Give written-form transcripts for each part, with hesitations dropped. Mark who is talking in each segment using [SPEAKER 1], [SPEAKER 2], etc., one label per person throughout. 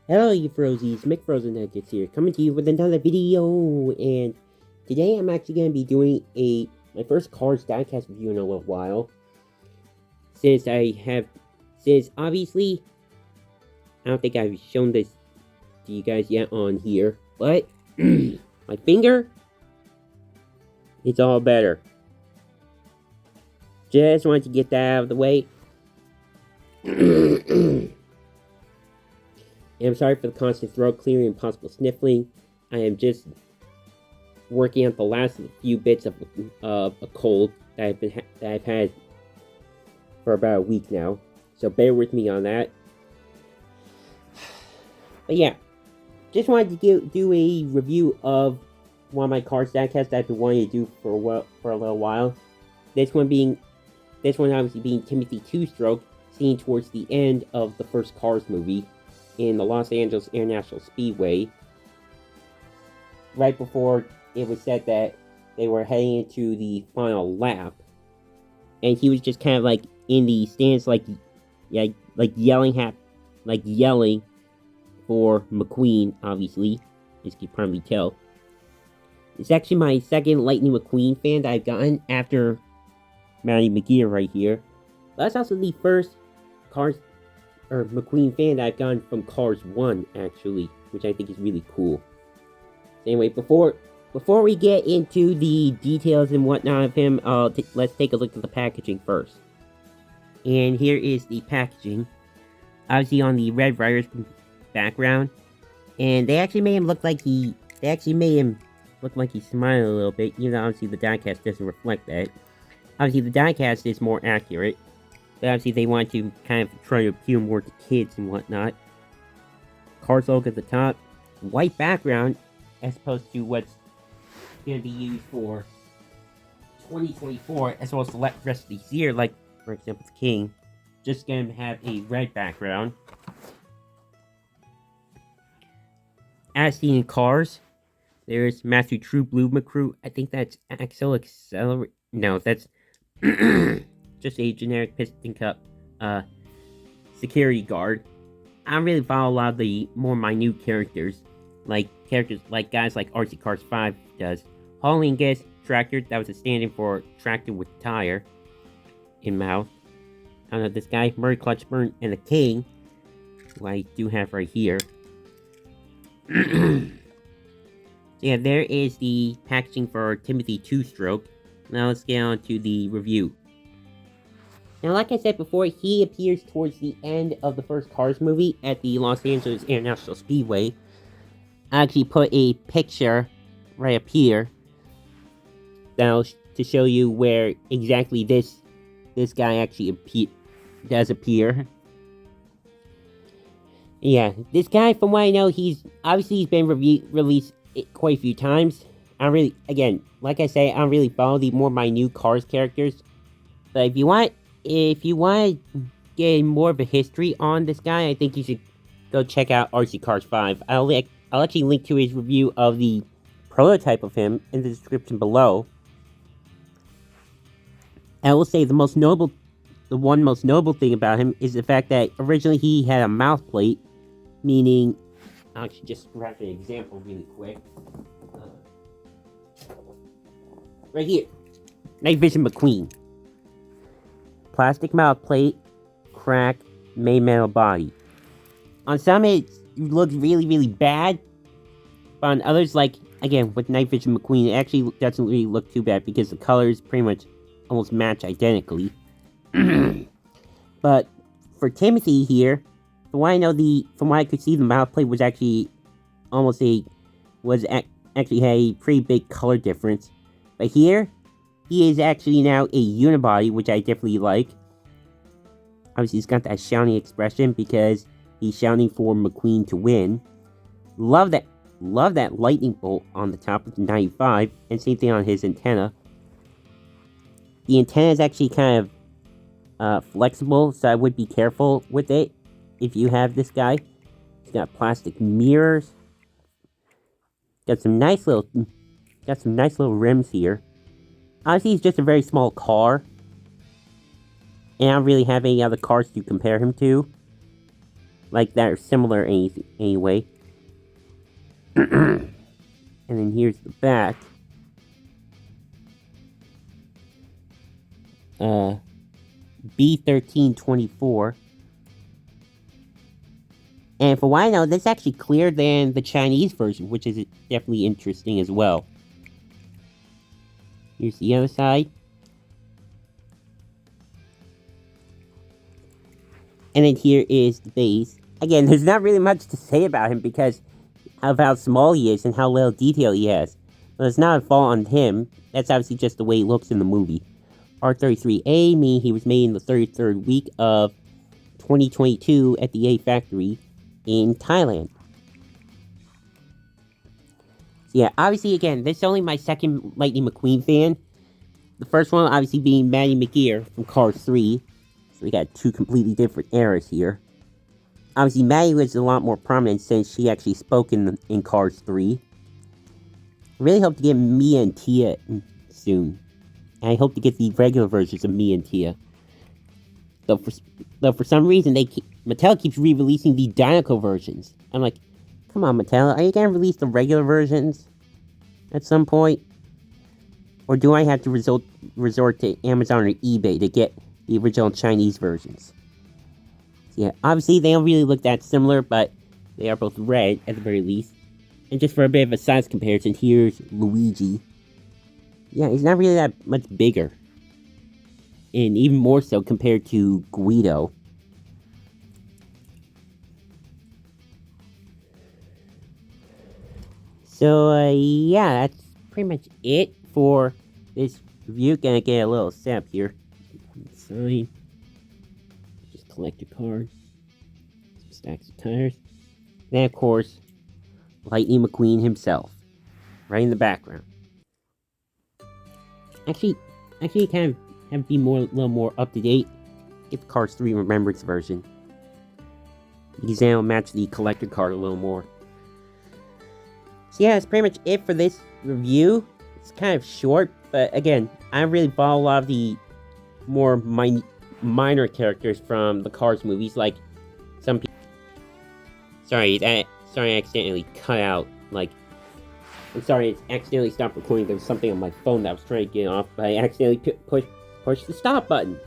[SPEAKER 1] Hello, you Frozies, McFrozen Nuggets here, coming to you with another video, and today I'm actually going to be doing my first Cars diecast review in a little while, since obviously, I don't think I've shown this to you guys yet on here, but my finger, it's all better. Just wanted to get that out of the way. And I'm sorry for the constant throat clearing and possible sniffling. I am just working on the last few bits of a cold that I've had for about a week now, so bear with me on that. But yeah, just wanted to do a review of one of my card diecast that I've been wanting to do for a little while. This one obviously being Timothy Twostroke, seen towards the end of the first Cars movie in the Los Angeles International Speedway, right before it was said that they were heading into the final lap, and he was just kind of like in the stands, like yelling for McQueen. Obviously, as you can probably tell, it's actually my second Lightning McQueen fan that I've gotten after Matty McGear right here. But that's also the first Cars or McQueen fan that I've gotten from Cars 1, actually, which I think is really cool. Anyway, before we get into the details and whatnot of him, let's take a look at the packaging first. And here is the packaging. Obviously on the Red Riders background. And they actually made him look like he's smiling a little bit, even though obviously the diecast doesn't reflect that. Obviously the diecast is more accurate. But obviously they want to kind of try to appeal more to kids and whatnot. Cars logo at the top. White background, as opposed to what's going to be used for 2024, as well as the rest of this year, like, for example, the King. Just going to have a red background. As seen in Cars, there's Matthew True Blue McCrew. I think that's Axel Accelerate. No, that's just a generic Piston Cup security guard. I don't really follow a lot of the more minute characters like guys like RC Cars 5 does. Hollingus Tractor, that was a stand-in for tractor with tire in mouth. I don't know, this guy, Murray Clutchburn, and the King, who I do have right here. So yeah, there is the packaging for Timothy Twostroke. Now let's get on to the review. Now, like I said before, he appears towards the end of the first Cars movie at the Los Angeles International Speedway. I actually put a picture right up here now to show you where exactly this guy actually does appear. Yeah, this guy, from what I know, he's been released quite a few times. Like I say, I don't really follow the more minute Cars characters. But if you want to get more of a history on this guy, I think you should go check out RC Cars 5. I'll actually link to his review of the prototype of him in the description below. I will say the one most notable thing about him is the fact that originally he had a mouth plate, meaning, I'll actually just grab an example really quick. Right here, Night Vision McQueen. Plastic mouth plate, crack, main metal body. On some it looks really, really bad, but on others, like, again, with Night Vision McQueen, it actually doesn't really look too bad because the colors pretty much almost match identically. But for Timothy here, from what I could see, the mouth plate was actually actually had a pretty big color difference. But here, he is actually now a unibody, which I definitely like. Obviously, he's got that shouting expression because he's shouting for McQueen to win. Love that lightning bolt on the top of the 95, and same thing on his antenna. The antenna is actually kind of flexible, so I would be careful with it if you have this guy. He's got plastic mirrors. Got some nice little rims here. Honestly, he's just a very small car, and I don't really have any other cars to compare him to. like that are similar anyway. And then here's the back. B1324. And for what I know, this is actually clearer than the Chinese version, which is definitely interesting as well. Here's the other side. And then here is the base. Again, there's not really much to say about him because of how small he is and how little detail he has. But it's not a fault on him. That's obviously just the way he looks in the movie. R33A, meaning he was made in the 33rd week of 2022 at the A factory in Thailand. So yeah, obviously, again, this is only my second Lightning McQueen fan. The first one, obviously, being Maddie McGear from Cars 3. So we got two completely different eras here. Obviously, Maddie was a lot more prominent since she actually spoke in Cars 3. I really hope to get Mia and Tia soon. And I hope to get the regular versions of Mia and Tia. Though for some reason, Mattel keeps re-releasing the Dinoco versions. I'm like, come on, Mattel, are you going to release the regular versions at some point? Or do I have to resort to Amazon or eBay to get the original Chinese versions? So yeah, obviously they don't really look that similar, but they are both red at the very least. And just for a bit of a size comparison, here's Luigi. Yeah, he's not really that much bigger. And even more so compared to Guido. So, yeah, that's pretty much it for this review. Gonna get a little setup here. Sign. Just collector card. Some stacks of tires. And of course, Lightning McQueen himself. Right in the background. Actually, kind of have to be a little more up to date. Get the Cars 3 Remembrance version. Because then it'll match the collector card a little more. So yeah, that's pretty much it for this review. It's kind of short, but again, I really follow a lot of the more minor characters from the Cars movies, like some people. Sorry, I accidentally cut out. I'm sorry, it accidentally stopped recording. There was something on my phone that I was trying to get off, but I accidentally pushed the stop button.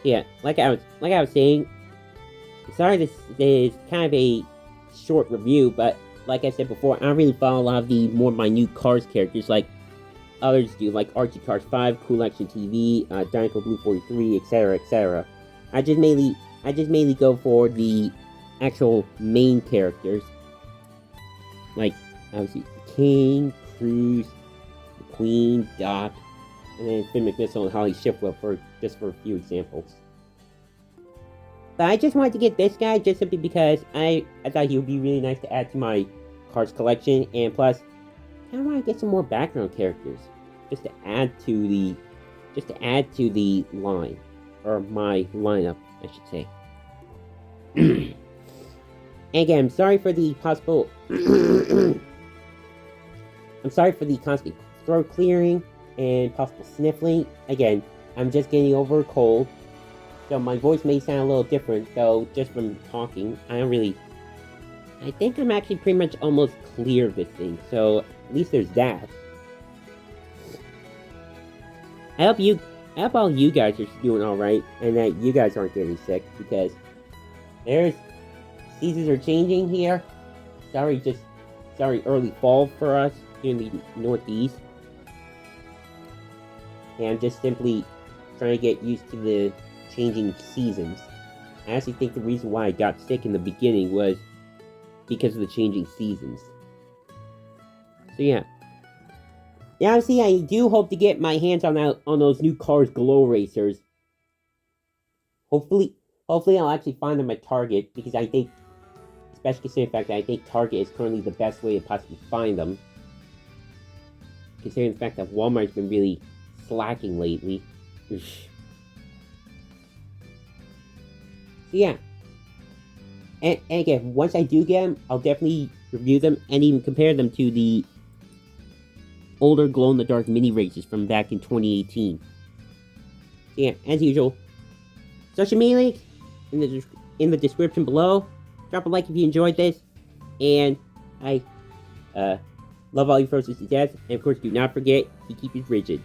[SPEAKER 1] Yeah, like I was saying, sorry this is kind of a short review, but like I said before, I don't really follow a lot of the more minute Cars characters like others do, like Archie Cars 5, Cool Action TV, Dinoco Blue 43, etc., etc. I just mainly go for the actual main characters, like obviously the King, Cruz, the Queen, Doc, and then Finn McMissile and Holly Shifwell for a few examples. But I just wanted to get this guy just simply because I thought he would be really nice to add to my Cars collection, and plus, I kind of want to get some more background characters just to add to the line, or my lineup, I should say. And again, I'm sorry for the possible. I'm sorry for the constant throat clearing and possible sniffling. Again, I'm just getting over a cold. So my voice may sound a little different, though, just from talking. I think I'm actually pretty much almost clear of this thing, so at least there's that. I hope all you guys are doing alright, and that you guys aren't getting sick, because seasons are changing here. Sorry early fall for us here in the Northeast. And I'm just simply trying to get used to the changing seasons. I actually think the reason why I got sick in the beginning was because of the changing seasons. So yeah. Yeah, obviously I do hope to get my hands on those new Cars Glow Racers. Hopefully I'll actually find them at Target, because I think, especially considering the fact that I think Target is currently the best way to possibly find them. Considering the fact that Walmart's been really slacking lately. So yeah. And again, once I do get them, I'll definitely review them and even compare them to the older glow-in-the-dark mini races from back in 2018. So yeah, as usual, social media links in the description below. Drop a like if you enjoyed this. And I love all you frozen to death. And of course, do not forget to keep it rigid.